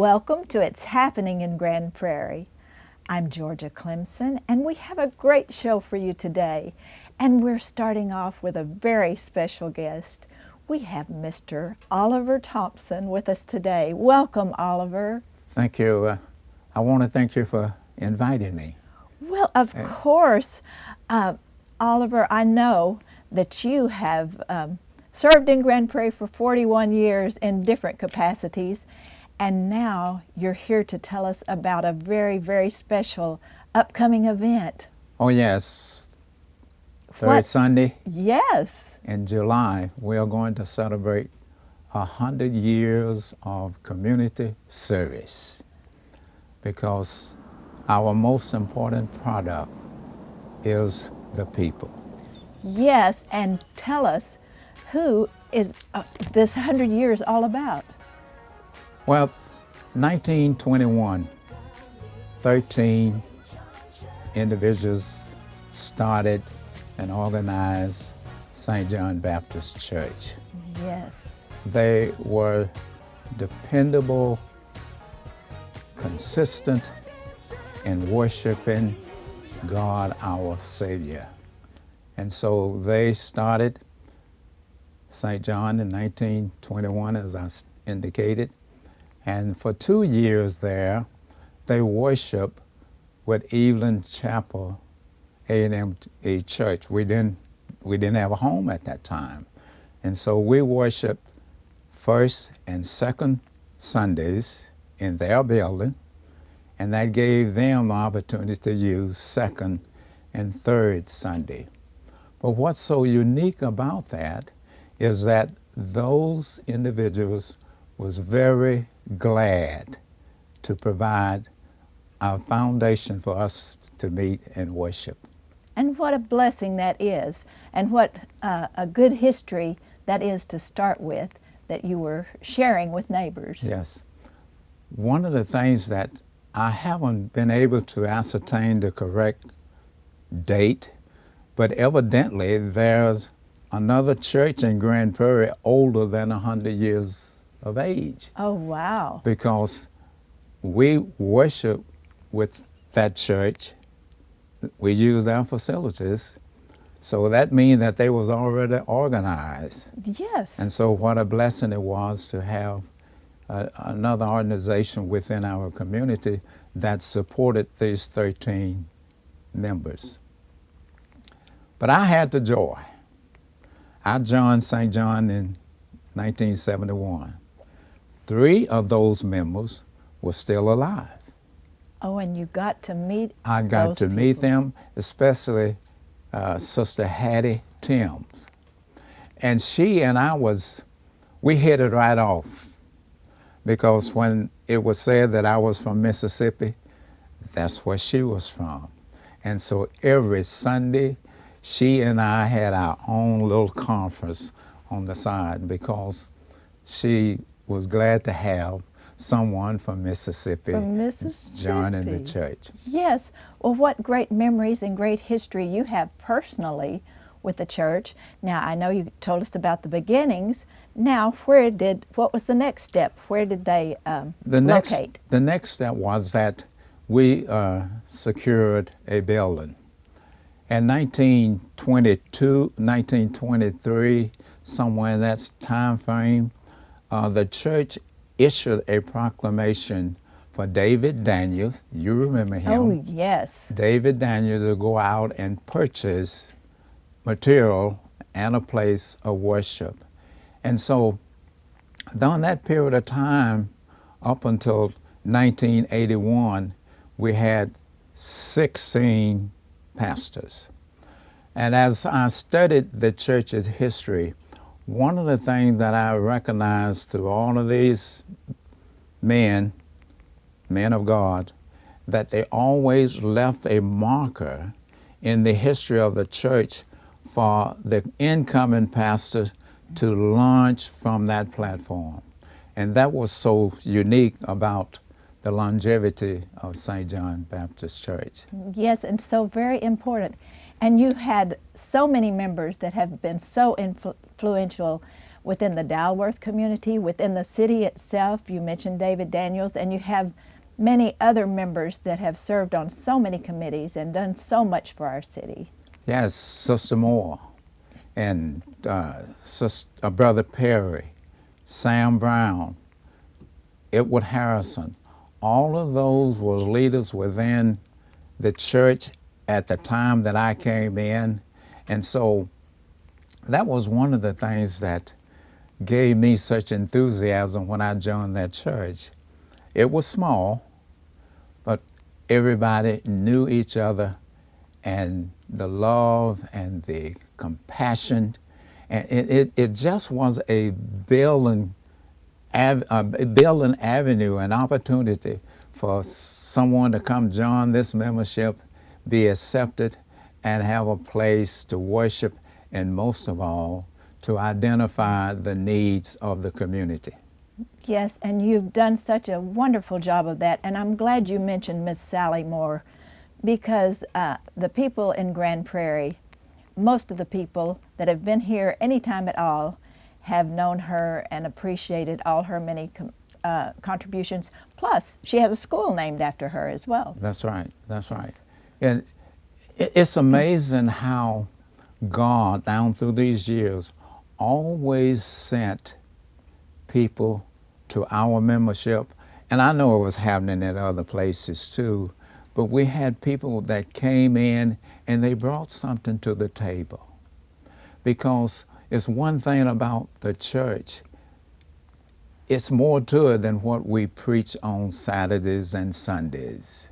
Welcome to It's Happening in Grand Prairie. I'm Georgia Clemson, and we have a great show for you today. And we're starting off with a very special guest. We have Mr. Oliver Thompson with us today. Welcome, Oliver. Thank you. I want to thank you for inviting me. Well, of course, Oliver, I know that you have served in Grand Prairie for 41 years in different capacities, and now you're here to tell us about a very, very special upcoming event. Oh yes, third Sunday Yes. in July, we are going to celebrate 100 years of community service, because our most important product is the people. Yes, and tell us, who is this 100 years all about? Well, 1921, 13 individuals started and organized St. John Baptist Church. Yes. They were dependable, consistent in worshiping God our Savior. And so they started St. John in 1921, as I indicated. And for 2 years there, they worshiped with Evelyn Chapel A&M Church. We didn't have a home at that time. And so we worshiped first and second Sundays in their building, and that gave them the opportunity to use second and third Sunday. But what's so unique about that is that those individuals was very glad to provide a foundation for us to meet and worship. And what a blessing that is, and what a good history that is to start with, that you were sharing with neighbors. Yes. One of the things that I haven't been able to ascertain the correct date, but evidently there's another church in Grand Prairie older than 100 years of age. Oh, wow. Because we worship with that church. We use their facilities. So that means that they was already organized. Yes. And so what a blessing it was to have another organization within our community that supported these 13 members. But I had the joy. I joined St. John in 1971. 3 of those members were still alive. Oh, and you got to meet I got those to meet people. them, especially Sister Hattie Timms. And she and I we hit it right off, because when it was said that I was from Mississippi, that's where she was from. And so every Sunday, she and I had our own little conference on the side, because she was glad to have someone from Mississippi joining the church. Yes. Well, what great memories and great history you have personally with the church. Now, I know you told us about the beginnings. Now, what was the next step? Where did they locate? The next step was that we secured a building. In 1922, 1923, somewhere in that time frame, the church issued a proclamation for David Daniels. You remember him? Oh, yes. David Daniels to go out and purchase material and a place of worship. And so during that period of time, up until 1981, we had 16 pastors. And as I studied the church's history, one of the things that I recognized through all of these men of God, that they always left a marker in the history of the church for the incoming pastor to launch from that platform. And that was so unique about the longevity of St. John Baptist Church. Yes, and so very important. And you had so many members that have been so influential within the Dalworth community, within the city itself. You mentioned David Daniels, and you have many other members that have served on so many committees and done so much for our city. Yes, Sister Moore and Brother Perry, Sam Brown, Edward Harrison. All of those were leaders within the church at the time that I came in. And so that was one of the things that gave me such enthusiasm when I joined that church. It was small, but everybody knew each other, and the love and the compassion, and it just was a building avenue, an opportunity for someone to come join this membership, be accepted, and have a place to worship, and most of all, to identify the needs of the community. Yes, and you've done such a wonderful job of that, and I'm glad you mentioned Miss Sally Moore, because the people in Grand Prairie, most of the people that have been here any time at all, have known her and appreciated all her many contributions. Plus, she has a school named after her as well. That's right, that's right. And it's amazing how God, down through these years, always sent people to our membership. And I know it was happening at other places too, but we had people that came in and they brought something to the table. Because it's one thing about the church, it's more to it than what we preach on Saturdays and Sundays.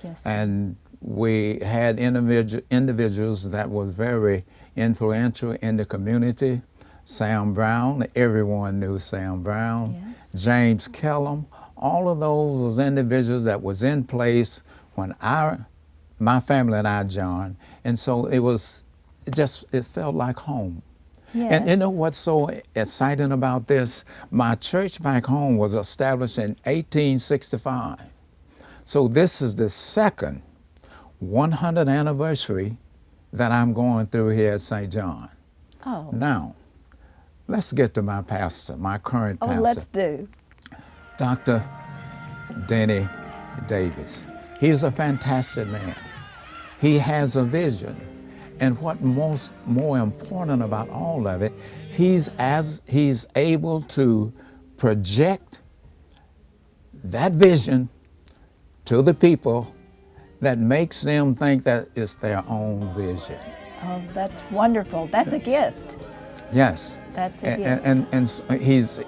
Yes. And we had individuals that was very influential in the community. Sam Brown, everyone knew Sam Brown. Yes. James Kellum, all of those was individuals that was in place when my family and I joined. And so it felt like home. Yes. And you know what's so exciting about this? My church back home was established in 1865. So this is the second 100th anniversary that I'm going through here at St. John. Oh. Now, let's get to my pastor, my current pastor. Oh, let's do. Dr. Denny Davis. He's a fantastic man. He has a vision. And what more important about all of it, he's able to project that vision to the people that makes them think that it's their own vision. Oh, that's wonderful. That's a gift. Yes. That's a gift. And he's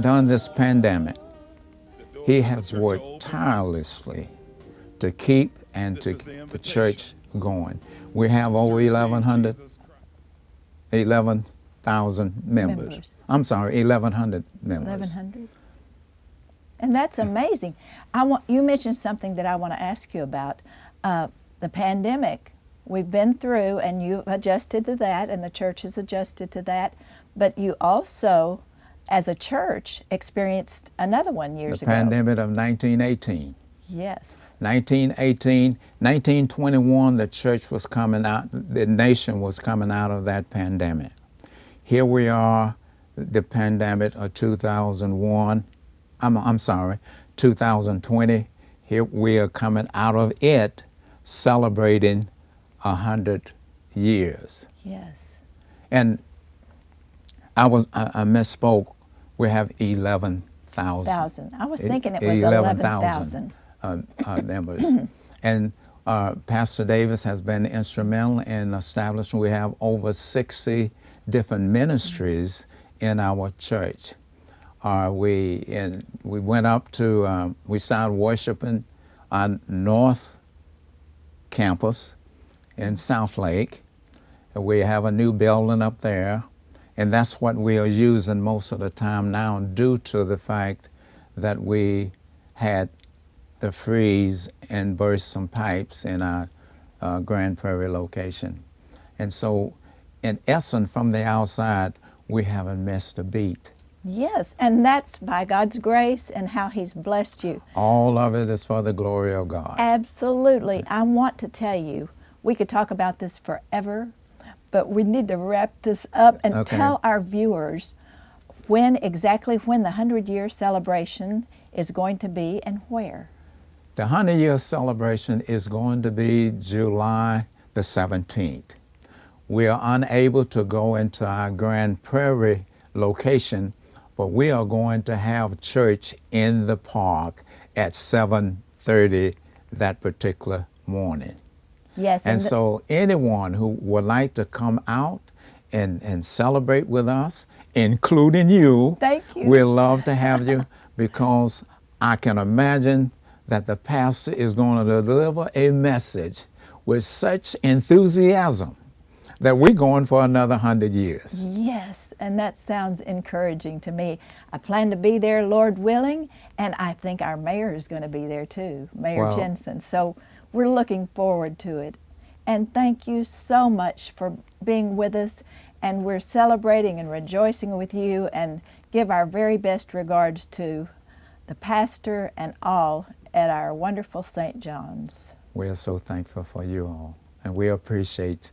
done this pandemic. He has worked tirelessly to keep and to keep the church going. We have over 11,000 members. I'm sorry, 1,100 members. 1,100. And that's amazing. You mentioned something that I want to ask you about. The pandemic we've been through, and you've adjusted to that, and the church has adjusted to that. But you also, as a church, experienced another one years ago. The pandemic of 1918. Yes. 1918, 1921, the church was coming out, the nation was coming out of that pandemic. Here we are, the pandemic of 2001, 2020. Here we are coming out of it, celebrating 100 years. Yes. And I misspoke. We have 11,000. I was thinking it was 11,000. Members. And Pastor Davis has been instrumental in establishing, we have over 60 different ministries in our church. We went up to, we started worshiping on North Campus in South Lake. We have a new building up there, and that's what we are using most of the time now due to the fact that we had the freeze and burst some pipes in our Grand Prairie location. And so, in essence, from the outside, we haven't missed a beat. Yes, and that's by God's grace and how He's blessed you. All of it is for the glory of God. Absolutely. I want to tell you, we could talk about this forever, but we need to wrap this up and tell our viewers exactly when the 100-year celebration is going to be and where? The 100-year celebration is going to be July the 17th. We are unable to go into our Grand Prairie location, but we are going to have church in the park at 7:30 that particular morning. Yes. And so anyone who would like to come out and celebrate with us, including you, Thank you. we'd love to have you, because I can imagine that the pastor is going to deliver a message with such enthusiasm that we're going for another 100 years. Yes, and that sounds encouraging to me. I plan to be there, Lord willing, and I think our mayor is going to be there too, Mayor Jensen. So we're looking forward to it. And thank you so much for being with us, and we're celebrating and rejoicing with you, and give our very best regards to the pastor and all at our wonderful St. John's. We're so thankful for you all, and we appreciate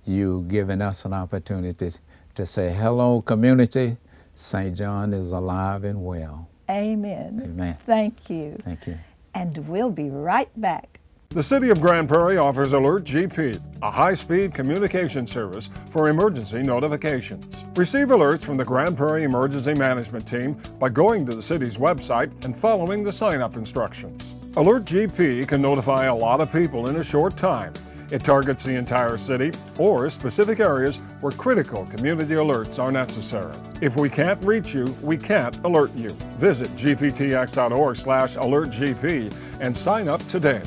you giving us an opportunity to say, hello, community. St. John is alive and well. Amen. Amen. Thank you. Thank you. And we'll be right back. The City of Grand Prairie offers Alert GP, a high-speed communication service for emergency notifications. Receive alerts from the Grand Prairie Emergency Management Team by going to the city's website and following the sign-up instructions. Alert GP can notify a lot of people in a short time. It targets the entire city or specific areas where critical community alerts are necessary. If we can't reach you, we can't alert you. Visit gptx.org/alertgp and sign up today.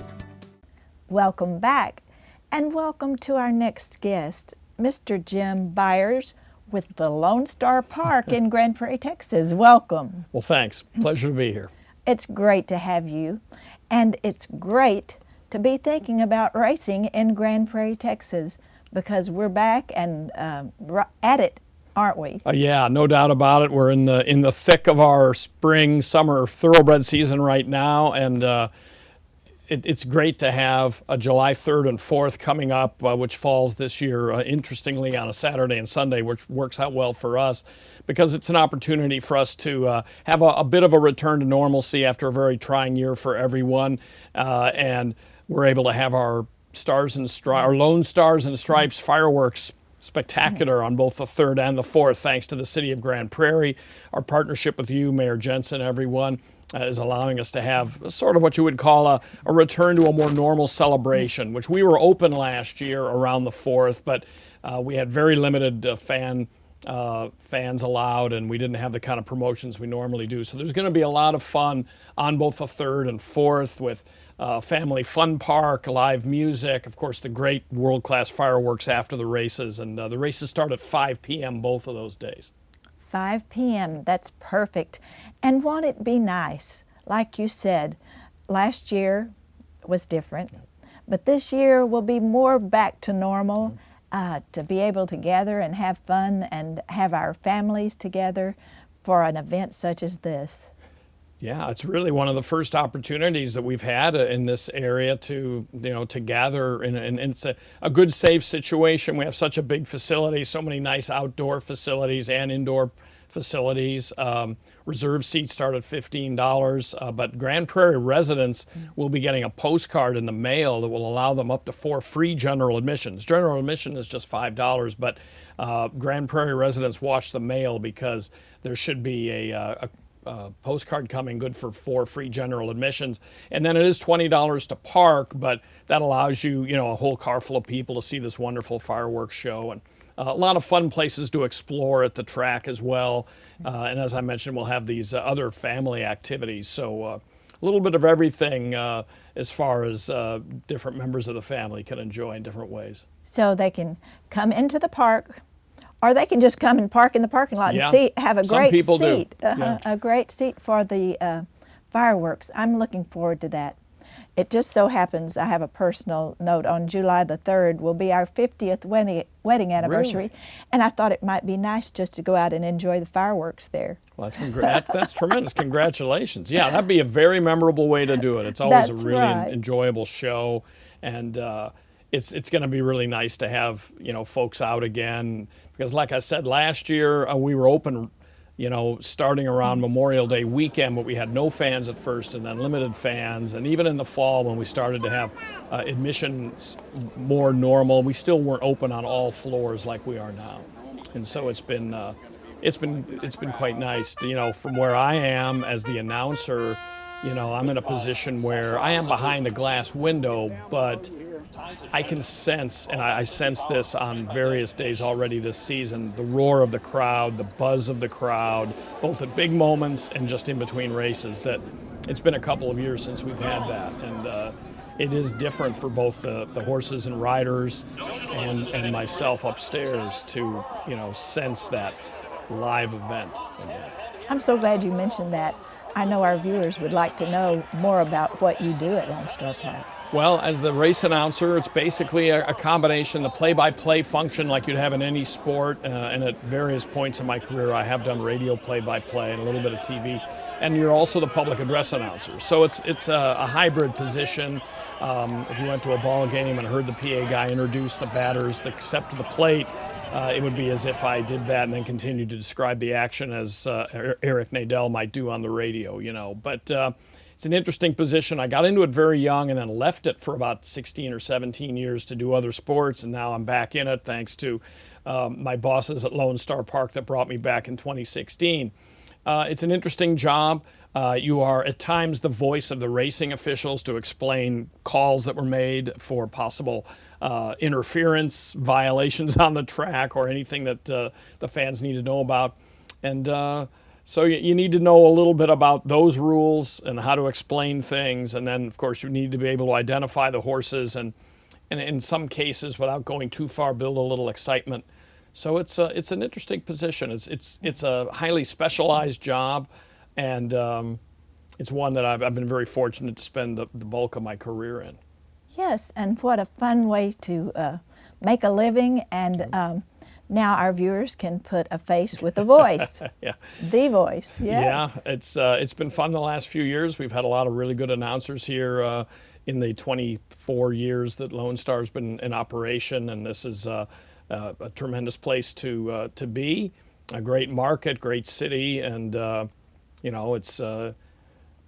Welcome back, and welcome to our next guest, Mr. Jim Byers with the Lone Star Park in Grand Prairie, Texas. Welcome. Well, thanks. Pleasure to be here. It's great to have you, and it's great to be thinking about racing in Grand Prairie, Texas, because we're back and at it, aren't we? Yeah, no doubt about it. We're in the thick of our spring, summer thoroughbred season right now, and it's great to have a July 3rd and 4th coming up, which falls this year, interestingly, on a Saturday and Sunday, which works out well for us because it's an opportunity for us to have a bit of a return to normalcy after a very trying year for everyone, and we're able to have our our Lone Stars and Stripes fireworks spectacular on both the 3rd and the 4th, thanks to the City of Grand Prairie. Our partnership with you, Mayor Jensen, everyone, is allowing us to have sort of what you would call a return to a more normal celebration, which we were open last year around the 4th, but we had very limited fans allowed, and we didn't have the kind of promotions we normally do. So there's going to be a lot of fun on both the 3rd and 4th with family fun park, live music, of course the great world-class fireworks after the races, and the races start at 5 p.m. both of those days. 5 p.m., that's perfect. And won't it be nice? Like you said, last year was different, but this year will be more back to normal, to be able to gather and have fun and have our families together for an event such as this. Yeah, it's really one of the first opportunities that we've had in this area to gather, and it's a good, safe situation. We have such a big facility, so many nice outdoor facilities and indoor facilities. Reserve seats start at $15, but Grand Prairie residents will be getting a postcard in the mail that will allow them up to 4 free general admissions. General admission is just $5, but Grand Prairie residents watch the mail because there should be a postcard coming good for 4 free general admissions. And then it is $20 to park, but that allows you, a whole car full of people to see this wonderful fireworks show. And a lot of fun places to explore at the track as well. And as I mentioned, we'll have these other family activities. So a little bit of everything as far as different members of the family can enjoy in different ways. So they can come into the park, or they can just come and park in the parking lot and have a great seat. A great seat for the fireworks. I'm looking forward to that. It just so happens, I have a personal note, on July the 3rd will be our 50th wedding anniversary, Really? And I thought it might be nice just to go out and enjoy the fireworks there. Well, that's tremendous. Congratulations. Yeah, that'd be a very memorable way to do it. It's always a really enjoyable show, and it's going to be really nice to have folks out again, because like I said, last year we were open you know, starting around Memorial Day weekend, but we had no fans at first and then limited fans. And even in the fall when we started to have admissions more normal, we still weren't open on all floors like we are now. And so it's been quite nice. You know, from where I am as the announcer, you know, I'm in a position where I am behind a glass window, but I can sense, and I sense this on various days already this season, the roar of the crowd, the buzz of the crowd, both at big moments and just in between races, that it's been a couple of years since we've had that. And it is different for both the horses and riders and myself upstairs to, you know, sense that live event. I'm so glad you mentioned that. I know our viewers would like to know more about what you do at Lone Star Park. Well, as the race announcer, it's basically a combination, the play-by-play function like you'd have in any sport, and at various points in my career I have done radio play-by-play and a little bit of TV, and you're also the public address announcer. So it's a hybrid position. If you went to a ball game and heard the PA guy introduce the batters, the step to the plate, it would be as if I did that and then continued to describe the action as Eric Nadel might do on the radio, you know. But it's an interesting position. I got into it very young and then left it for about 16 or 17 years to do other sports, and now I'm back in it thanks to my bosses at Lone Star Park that brought me back in 2016. It's an interesting job. You are at times the voice of the racing officials to explain calls that were made for possible interference violations on the track or anything that the fans need to know about. And so you need to know a little bit about those rules and how to explain things. And then, of course, you need to be able to identify the horses and in some cases, without going too far, build a little excitement. So it's an interesting position. It's a highly specialized job, and it's one that I've been very fortunate to spend the bulk of my career in. Yes, and what a fun way to make a living, and now our viewers can put a face with a voice. Yeah. The voice, yes. Yeah, it's been fun the last few years. We've had a lot of really good announcers here in the 24 years that Lone Star's been in operation, and this is a tremendous place to be, a great market, great city, and you know,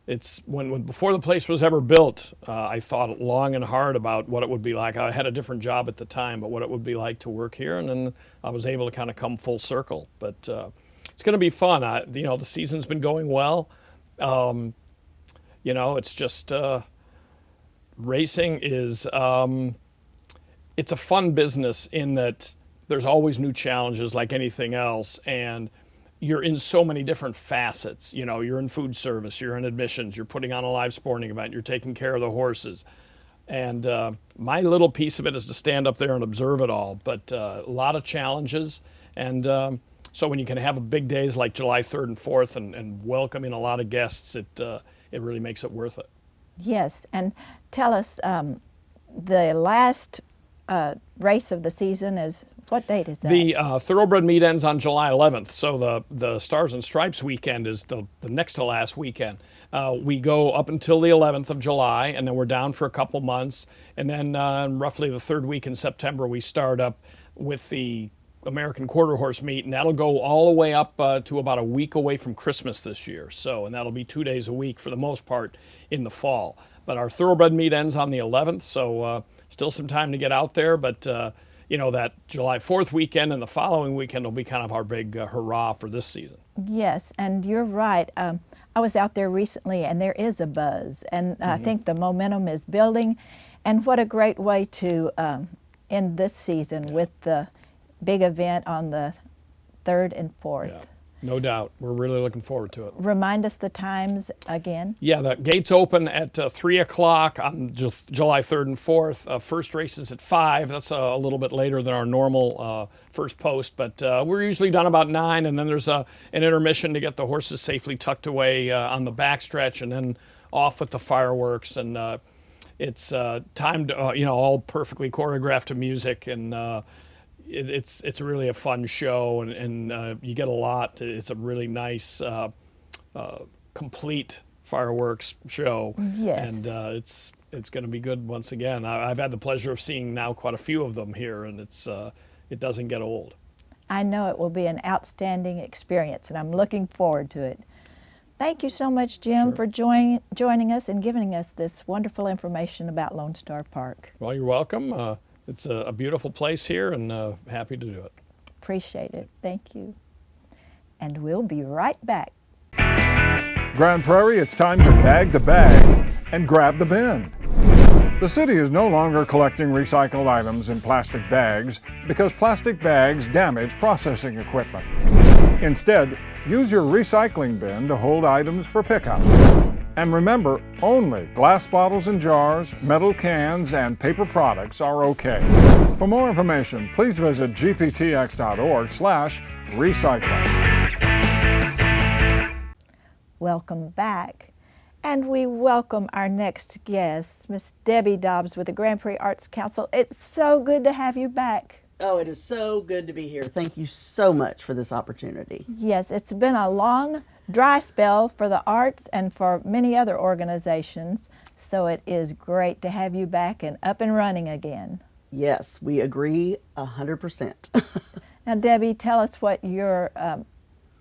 it's when before the place was ever built, I thought long and hard about what it would be like. I had a different job at the time, but what it would be like to work here, and then I was able to kind of come full circle. But it's going to be fun. You know, the season's been going well. You know, it's just racing is it's a fun business in that there's always new challenges like anything else, and you're in so many different facets. You know, you're in food service, you're in admissions, you're putting on a live sporting event, you're taking care of the horses. And my little piece of it is to stand up there and observe it all, but a lot of challenges. And so when you can have big days like July 3rd and 4th and welcome in a lot of guests, it really makes it worth it. Yes, and tell us, the last race of the season is, what date is that? The Thoroughbred meet ends on July 11th, so the Stars and Stripes weekend is the next to last weekend. We go up until the 11th of July, and then we're down for a couple months, and then roughly the third week in September we start up with the American Quarter Horse meet, and that'll go all the way up to about a week away from Christmas this year. So, and that'll be 2 days a week for the most part in the fall. But our Thoroughbred meet ends on the 11th, so still some time to get out there, but you know, that July 4th weekend and the following weekend will be kind of our big hurrah for this season. Yes, and you're right. I was out there recently, and there is a buzz, and I think the momentum is building. And what a great way to end this season with the big event on the 3rd and 4th. Yeah, no doubt. We're really looking forward to it. Remind us the times again. Yeah, the gates open at 3 o'clock on July 3rd and 4th. First race is at 5. That's a little bit later than our normal first post, but we're usually done about 9, and then there's an intermission to get the horses safely tucked away on the backstretch, and then off with the fireworks. And it's timed, you know, all perfectly choreographed to music, and it's really a fun show, and you get a lot. It's a really nice, complete fireworks show. Yes. And it's going to be good once again. I've had the pleasure of seeing now quite a few of them here, and it doesn't get old. I know it will be an outstanding experience, and I'm looking forward to it. Thank you so much, Jim, for joining us and giving us this wonderful information about Lone Star Park. Well, you're welcome. It's a beautiful place here, and happy to do it. Appreciate it. Thank you. And we'll be right back. Grand Prairie, it's time to bag the bag and grab the bin. The city is no longer collecting recycled items in plastic bags because plastic bags damage processing equipment. Instead, use your recycling bin to hold items for pickup. And remember, only glass bottles and jars, metal cans, and paper products are okay. For more information, please visit gptx.org/recycling. Welcome back. And we welcome our next guest, Miss Debbie Dobbs with the Grand Prairie Arts Council. It's so good to have you back. Oh, it is so good to be here. Thank you so much for this opportunity. Yes, it's been a long, dry spell for the arts and for many other organizations, so it is great to have you back and up and running again. Yes, we agree 100%. Now, Debbie, tell us what your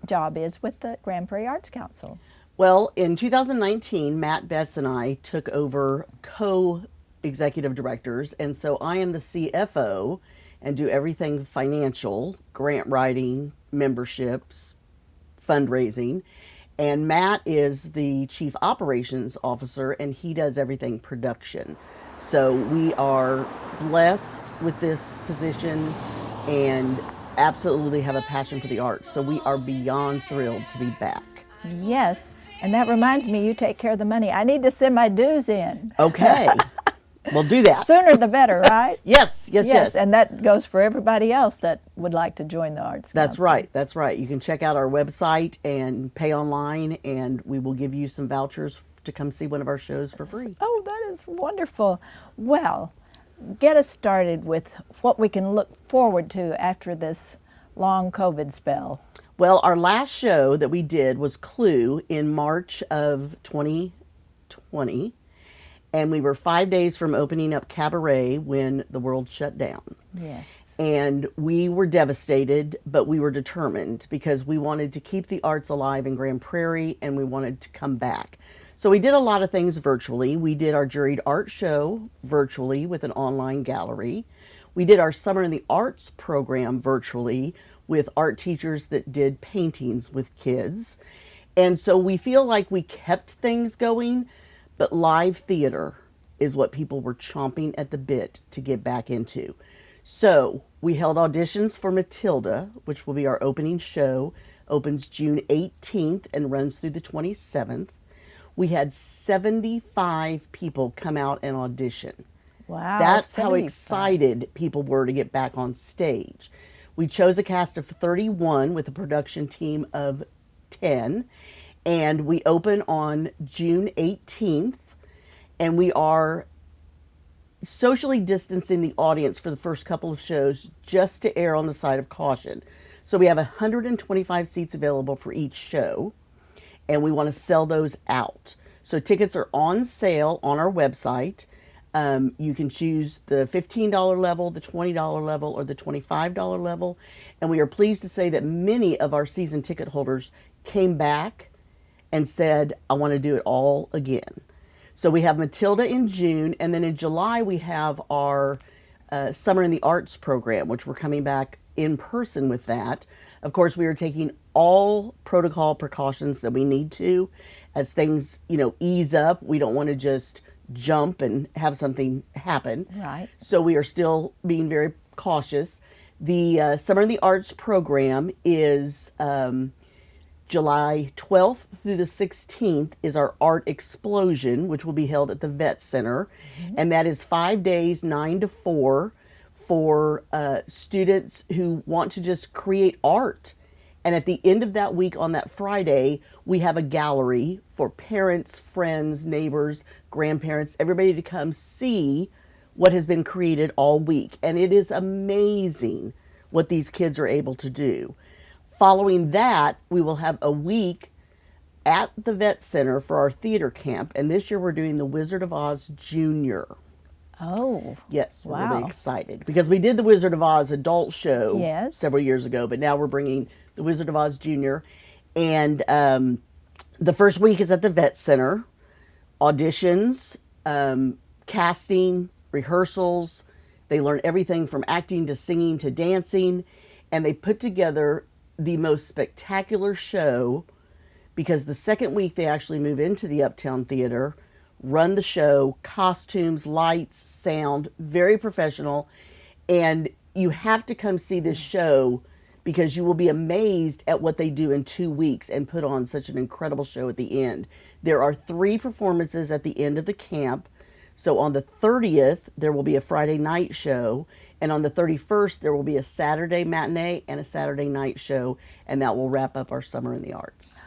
job is with the Grand Prairie Arts Council. Well, in 2019, Matt Betts and I took over co-executive directors, and so I am the CFO and do everything financial, grant writing, memberships, fundraising. And Matt is the chief operations officer, and he does everything production. So we are blessed with this position and absolutely have a passion for the arts. So we are beyond thrilled to be back. Yes, and that reminds me, you take care of the money. I need to send my dues in. Okay, we'll do that. Sooner the better, right? Yes. And that goes for everybody else that would like to join the Arts Council. That's right. You can check out our website and pay online, and we will give you some vouchers to come see one of our shows for free. Oh, that is wonderful. Well, get us started with what we can look forward to after this long COVID spell. Well, our last show that we did was Clue in March of 2020, and we were 5 days from opening up Cabaret when the world shut down. Yes. And we were devastated, but we were determined because we wanted to keep the arts alive in Grand Prairie, and we wanted to come back. So we did a lot of things virtually. We did our juried art show virtually with an online gallery. We did our Summer in the Arts program virtually with art teachers that did paintings with kids. And so we feel like we kept things going, but live theater is what people were chomping at the bit to get back into. So we held auditions for Matilda, which will be our opening show, opens June 18th and runs through the 27th. We had 75 people come out and audition. Wow. That's 75. how excited people were to get back on stage. We chose a cast of 31 with a production team of 10, and we open on June 18th, and we are socially distancing the audience for the first couple of shows just to err on the side of caution. So we have 125 seats available for each show, and we want to sell those out. So tickets are on sale on our website. You can choose the $15 level, the $20 level, or the $25 level. And we are pleased to say that many of our season ticket holders came back and said, I want to do it all again. So we have Matilda in June, and then in July we have our Summer in the Arts program, which we're coming back in person with that. Of course, we are taking all protocol precautions that we need to as things, ease up. We don't want to just jump and have something happen. Right. So we are still being very cautious. The Summer in the Arts program is July 12th through the 16th is our Art Explosion, which will be held at the Vet Center. Mm-hmm. And that is 5 days, 9 to 4, for students who want to just create art. And at the end of that week, on that Friday, we have a gallery for parents, friends, neighbors, grandparents, everybody to come see what has been created all week. And it is amazing what these kids are able to do. Following that, we will have a week at the Vet Center for our theater camp. And this year we're doing The Wizard of Oz Junior. Oh, Yes, we're wow. really excited because we did the Wizard of Oz adult show Yes. several years ago, but now we're bringing the Wizard of Oz Junior. And the first week is at the Vet Center. Auditions, casting, rehearsals. They learn everything from acting to singing to dancing. And they put together the most spectacular show because the second week they actually move into the Uptown Theater, run the show, costumes, lights, sound, very professional. And you have to come see this show because you will be amazed at what they do in 2 weeks and put on such an incredible show at the end. There are 3 performances at the end of the camp. So on the 30th, there will be a Friday night show. And on the 31st, there will be a Saturday matinee and a Saturday night show. And that will wrap up our Summer in the Arts.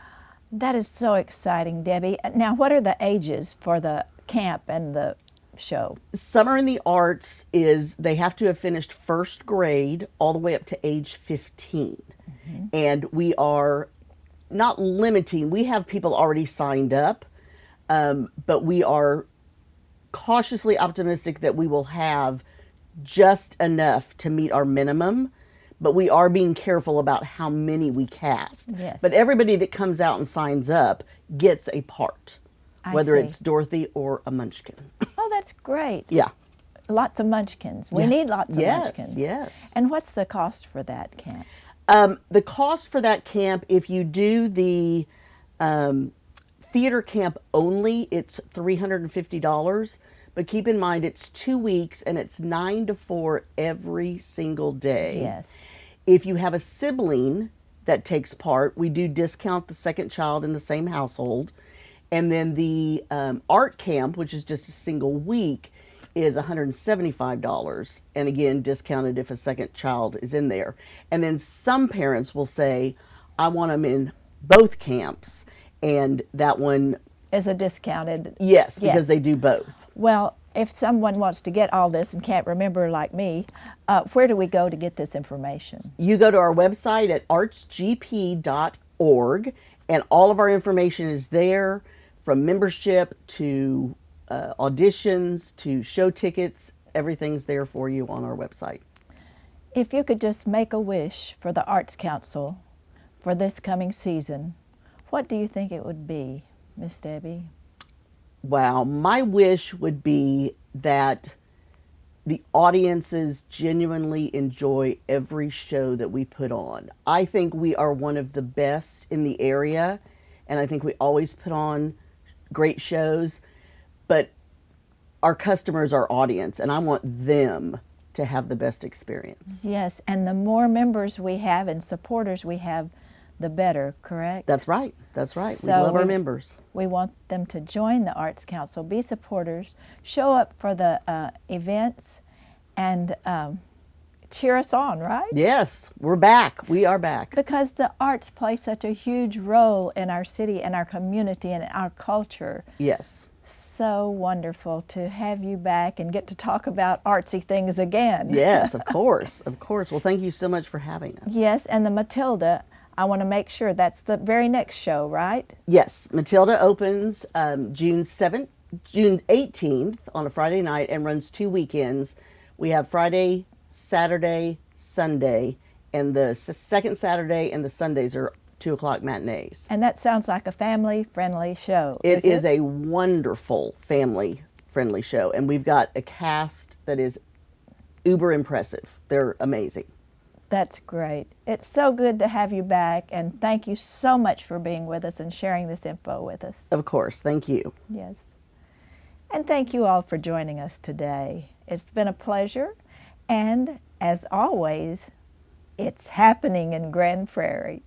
That is so exciting, Debbie. Now, what are the ages for the camp and the show? Summer in the Arts is they have to have finished first grade all the way up to age 15. And we are not limiting. We have people already signed up, but we are cautiously optimistic that we will have just enough to meet our minimum. But we are being careful about how many we cast. Yes. But everybody that comes out and signs up gets a part, I whether see. it's Dorothy or a Munchkin. Oh, that's great. Yeah. Lots of munchkins. We Yes. need lots of Yes, munchkins. yes. And what's the cost for that camp? The cost for that camp, if you do the theater camp only, it's $350. But keep in mind, it's 2 weeks and it's 9 to 4 every single day. Yes. If you have a sibling that takes part, we do discount the second child in the same household. And then the art camp, which is just a single week, is $175. And again, discounted if a second child is in there. And then some parents will say, I want them in both camps. And that one, Is a discounted? yes, because Yes. they do both. Well, if someone wants to get all this and can't remember like me, where do we go to get this information? You go to our website at artsgp.org, and all of our information is there, from membership to auditions to show tickets. Everything's there for you on our website. If you could just make a wish for the Arts Council for this coming season, what do you think it would be, Miss Debbie? Wow, my wish would be that the audiences genuinely enjoy every show that we put on. I think we are one of the best in the area, and I think we always put on great shows, but our customers are audience, and I want them to have the best experience. Yes, and the more members we have and supporters we have, the better, correct? That's right. That's right. We So love our members. We want them to join the Arts Council, be supporters, show up for the events, and cheer us on, right? Yes, we're back. We are back. Because the arts play such a huge role in our city and our community and our culture. Yes. So wonderful to have you back and get to talk about artsy things again. Yes, of course. Of course. Well, thank you so much for having us. Yes, and the Matilda, I want to make sure that's the very next show, right? Yes, Matilda opens June 18th on a Friday night and runs 2 weekends. We have Friday, Saturday, Sunday, and the second Saturday and the Sundays are 2 o'clock matinees. And that sounds like a family-friendly show. It is a wonderful family-friendly show, and we've got a cast that is uber impressive. They're amazing. That's great. It's so good to have you back, and thank you so much for being with us and sharing this info with us. Of course. Thank you. Yes. And thank you all for joining us today. It's been a pleasure, and as always, it's happening in Grand Prairie.